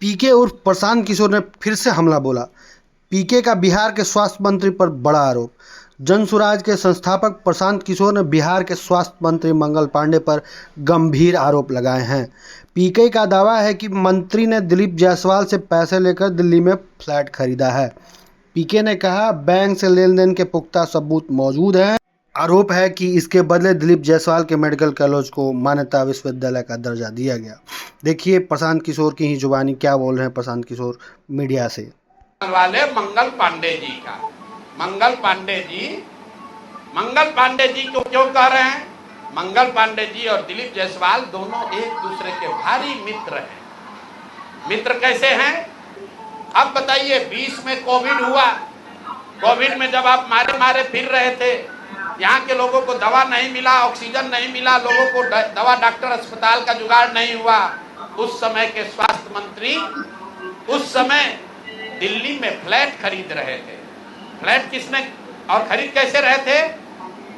पीके उर्फ प्रशांत किशोर ने फिर से हमला बोला। पीके का बिहार के स्वास्थ्य मंत्री पर बड़ा आरोप। जनसुराज के संस्थापक प्रशांत किशोर ने बिहार के स्वास्थ्य मंत्री मंगल पांडे पर गंभीर आरोप लगाए हैं। पीके का दावा है कि मंत्री ने दिलीप जायसवाल से पैसे लेकर दिल्ली में फ्लैट खरीदा है। पीके ने कहा, बैंक से लेन देन के पुख्ता सबूत मौजूद हैं। आरोप है कि इसके बदले दिलीप जायसवाल के मेडिकल कॉलेज को मान्यता विश्वविद्यालय का दर्जा दिया गया। देखिए प्रशांत किशोर की ही जुबानी क्या बोल रहे हैं प्रशांत किशोर मीडिया से। वाले मंगल पांडे जी का, मंगल पांडे जी को क्यों कह रहे हैं? मंगल पांडे जी और दिलीप जायसवाल दोनों एक दूसरे के भारी मित्र हैं। मित्र कैसे हैं? अब बताइए, 20 में कोविड हुआ। कोविड में जब आप मारे फिर रहे थे, यहाँ के लोगों को दवा नहीं मिला, ऑक्सीजन नहीं मिला, लोगों को दवा, डॉक्टर, अस्पताल का जुगाड़ नहीं हुआ। उस समय के स्वास्थ्य मंत्री उस समय दिल्ली में फ्लैट खरीद रहे थे। फ्लैट किसने और खरीद कैसे रहे थे?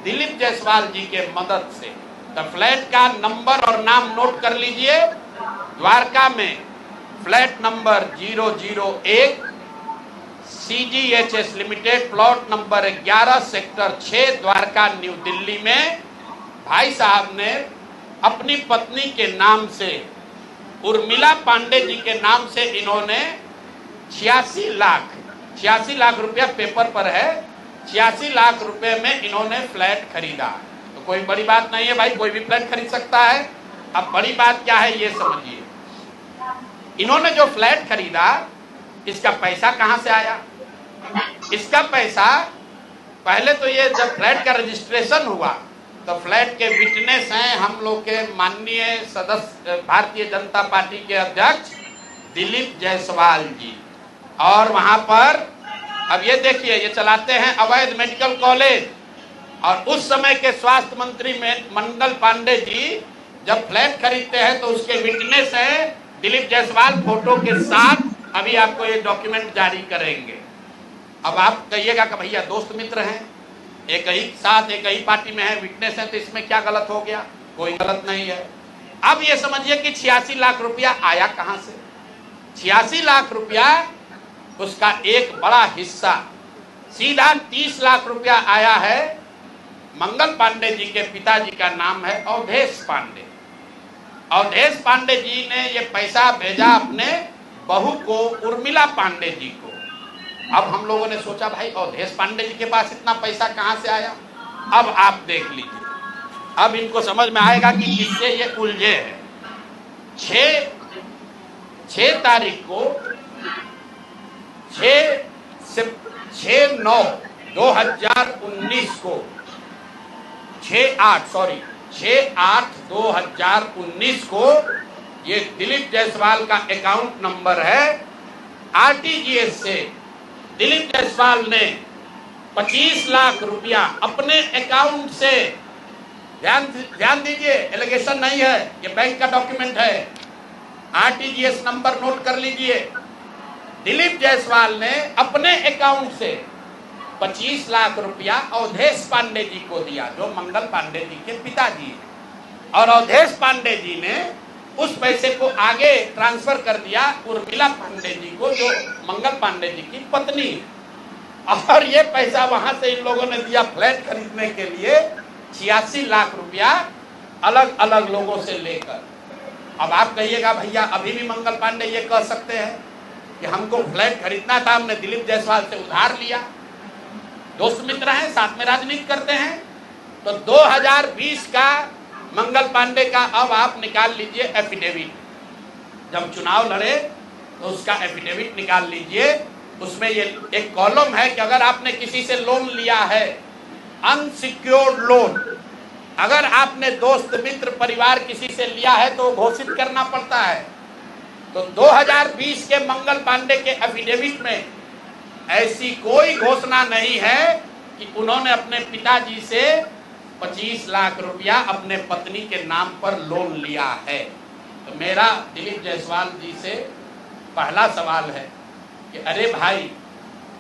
दिलीप जायसवाल जी के मदद से। तो फ्लैट का नंबर और नाम नोट कर लीजिए। द्वारका में flat number 001 CGHS limited, plot number 11 sector 6 Dwarka new Delhi में भाई साहब ने अपनी पत्नी के नाम से, उर्मिला पांडे जी के नाम से, इन्होंने 86 लाख रुपया पेपर पर है, 86 लाख रुपए में इन्होंने फ्लैट खरीदा। तो कोई बड़ी बात नहीं है भाई, कोई भी फ्लैट खरीद सकता है। अब बड़ी बात क्या है ये समझिए। इन्होंने जो फ्लैट खरीदा, इसका पैसा कहां से आया? इसका पैसा पहले तो ये जब फ्लैट का रजिस्ट्रेशन हुआ तो फ्लैट के विटनेस हैं हम लोग के माननीय सदस्य, भारतीय जनता पार्टी के अध्यक्ष दिलीप जायसवाल जी। और वहां पर अब ये देखिए, ये चलाते हैं अवैध मेडिकल कॉलेज। और उस समय के स्वास्थ्य मंत्री में मंगल पांडे जी जब फ्लैट खरीदते हैं तो उसके विटनेस है दिलीप जायसवाल, फोटो के साथ। अभी आपको ये डॉक्यूमेंट जारी करेंगे। अब आप कहिएगा कि भैया दोस्त मित्र हैं, एक ही साथ एक ही पार्टी में है, विटनेस है, तो इसमें क्या गलत हो गया? कोई गलत नहीं है। अब ये समझिए कि 86 लाख रुपया आया कहां से? 86 लाख रुपया, उसका एक बड़ा हिस्सा सीधा 30 लाख रुपया आया है। मंगल पांडे जी के पिताजी का नाम है अवधेश पांडे। अवधेश पांडे जी ने ये पैसा भेजा अपने बहू को, उर्मिला पांडे जी को। अब हम लोगों ने सोचा भाई अवधेश पांडे जी के पास इतना पैसा कहां से आया? अब आप देख लीजिए, अब इनको समझ में आएगा कि किससे ये उलझे हैं। 6 तारीख को 6/9/2019 को 6/8/2019 को ये दिलीप जायसवाल का अकाउंट नंबर है। आरटीजीएस से दिलीप जायसवाल ने 25 लाख रुपया अपने अकाउंट से, ध्यान दीजिए, एलिगेशन नहीं है, ये बैंक का डॉक्यूमेंट है। आरटीजीएस नंबर नोट कर लीजिए। दिलीप जायसवाल ने अपने अकाउंट से 25 लाख रुपया अवधेश पांडे जी को दिया, जो मंगल पांडे जी के पिताजी हैं। और अवधेश पांडे जी ने उस पैसे को आगे ट्रांसफर कर दिया उर्मिला पांडे जी को, जो मंगल पांडे जी की पत्नी है। और ये पैसा वहां से इन लोगों ने दिया फ्लैट खरीदने के लिए, 86 लाख रुपया अलग अलग लोगों से लेकर। अब आप कहिएगा भैया अभी भी मंगल पांडे ये कह सकते हैं कि हमको फ्लैट खरीदना था, हमने दिलीप जायसवाल से उधार लिया। दोस्त मित्र हैं, साथ में राजनीति करते हैं। तो 2020 का मंगल पांडे का अब आप निकाल लीजिए एफिडेविट। जब चुनाव लड़े तो उसका एफिडेविट निकाल लीजिए। उसमें ये एक कॉलम है कि अगर आपने किसी से लोन लिया है, अनसिक्योर्ड लोन, अगर आपने दोस्त मित्र परिवार किसी से लिया है तो घोषित करना पड़ता है। तो 2020 के मंगल पांडे के एफिडेविट में ऐसी कोई घोषणा नहीं है कि उन्होंने अपने पिताजी से 25 लाख रुपया अपने पत्नी के नाम पर लोन लिया है। तो मेरा दिलीप जायसवाल जी से पहला सवाल है कि अरे भाई,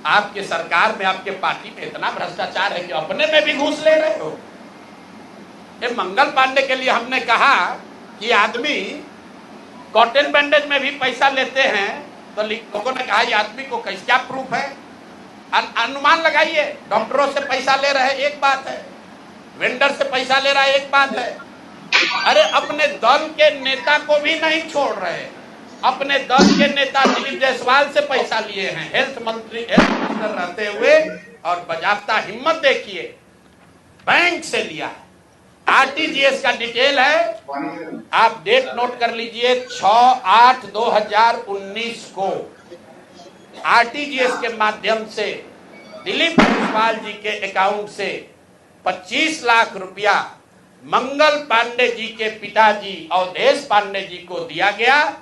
आपके सरकार में, आपके पार्टी में इतना भ्रष्टाचार है कि अपने में भी घूस ले रहे हो। ये मंगल पांडे के लिए हमने कहा कि आदमी कॉटन बैंडेज में भी पैसा लेते हैं, तो लोगों ने कहा ये आदमी को कैसे, क्या प्रूफ है? अनुमान लगाइए। डॉक्टरों से पैसा ले रहे एक बात है, वेंडर से पैसा ले रहा है एक बात है, अरे अपने दल के नेता को भी नहीं छोड़ रहे। अपने दल के नेता दिलीप जायसवाल से पैसा लिए हैं, हेल्थ मिनिस्टर रहते हुए, और बजाबता हिम्मत देखिए, बैंक से लिया है। आरटीजीएस का डिटेल है, आप डेट नोट कर लीजिए, 6/8/2019 को आरटीजीएस के माध्यम से दिलीप जायसवाल जी के अकाउंट से 25 लाख रुपया मंगल पांडे जी के पिताजी अवधेश पांडे जी को दिया गया,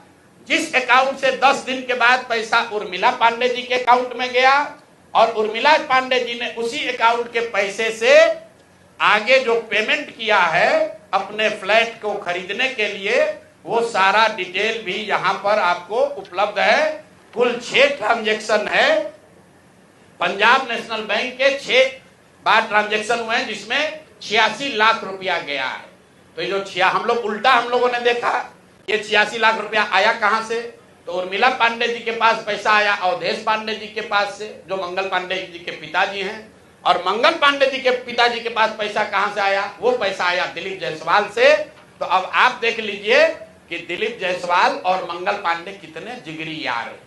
जिस अकाउंट से 10 दिन के बाद पैसा उर्मिला पांडे जी के अकाउंट में गया, और उर्मिला पांडे जी ने उसी अकाउंट के पैसे से आगे जो पेमेंट किया है अपने फ्लैट को खरीदने के लिए, वो सारा डिटेल भी यहां पर आपको उपलब्ध है। कुल 6 ट्रांजैक्शन है, पंजाब नेशनल बैंक के 6 बार ट्रांजैक्शन हुए हैं, जिसमें 86 लाख रुपया गया है। तो ये जो हम लोगों ने देखा, ये 86 लाख रुपया आया कहां से? तो उर्मिला पांडे जी के पास पैसा आया अवधेश पांडे जी के पास से, जो मंगल पांडे जी के पिताजी हैं, और मंगल पांडे जी के पिताजी के पास पैसा कहां से आया? वो पैसा आया दिलीप जायसवाल से। तो अब आप देख लीजिए कि दिलीप जायसवाल और मंगल पांडे कितने जिगरी यार हैं,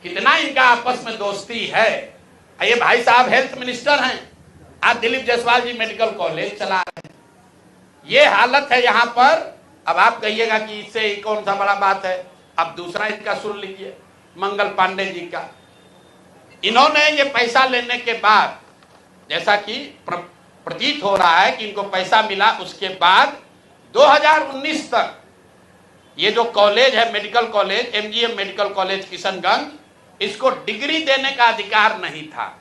कितना इनका आपस में दोस्ती है। ये भाई साहब हेल्थ मिनिस्टर हैं, आज दिलीप जायसवाल जी मेडिकल कॉलेज चला रहे हैं। ये हालत है यहाँ पर। अब आप कहिएगा कि इससे कौन सा बड़ा बात है। अब दूसरा इसका सुन लीजिए, मंगल पांडे जी का। इन्होंने ये पैसा लेने के बाद, जैसा कि प्रतीत हो रहा है कि इनको पैसा मिला, उसके बाद 2019 तक ये जो कॉलेज है medical college, MGM medical college Kishanganj, इसको डिग्री देने का अधिकार नहीं था।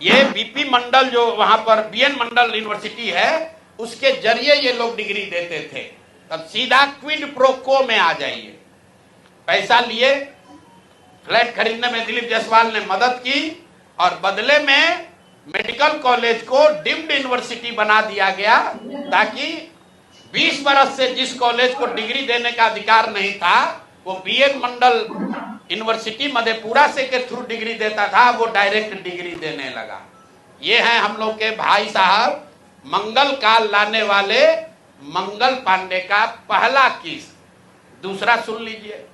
ये बीपी मंडल जो वहां पर बीएन मंडल यूनिवर्सिटी है, उसके जरिए ये लोग डिग्री देते थे। तब सीधा क्विड प्रो को में आ जाइए, पैसा लिए, फ्लैट खरीदने में दिलीप जायसवाल ने मदद की, और बदले में मेडिकल कॉलेज को डीम्ड यूनिवर्सिटी बना दिया गया, ताकि 20 बरस से जिस कॉलेज को डिग्री देने का अधिकार नहीं था, वो बीएन मंडल यूनिवर्सिटी मधेपुरा से के थ्रू डिग्री देता था, वो डायरेक्ट डिग्री देने लगा। ये हैं हम लोग के भाई साहब, मंगल काल लाने वाले मंगल पांडे का पहला केस। दूसरा सुन लीजिए,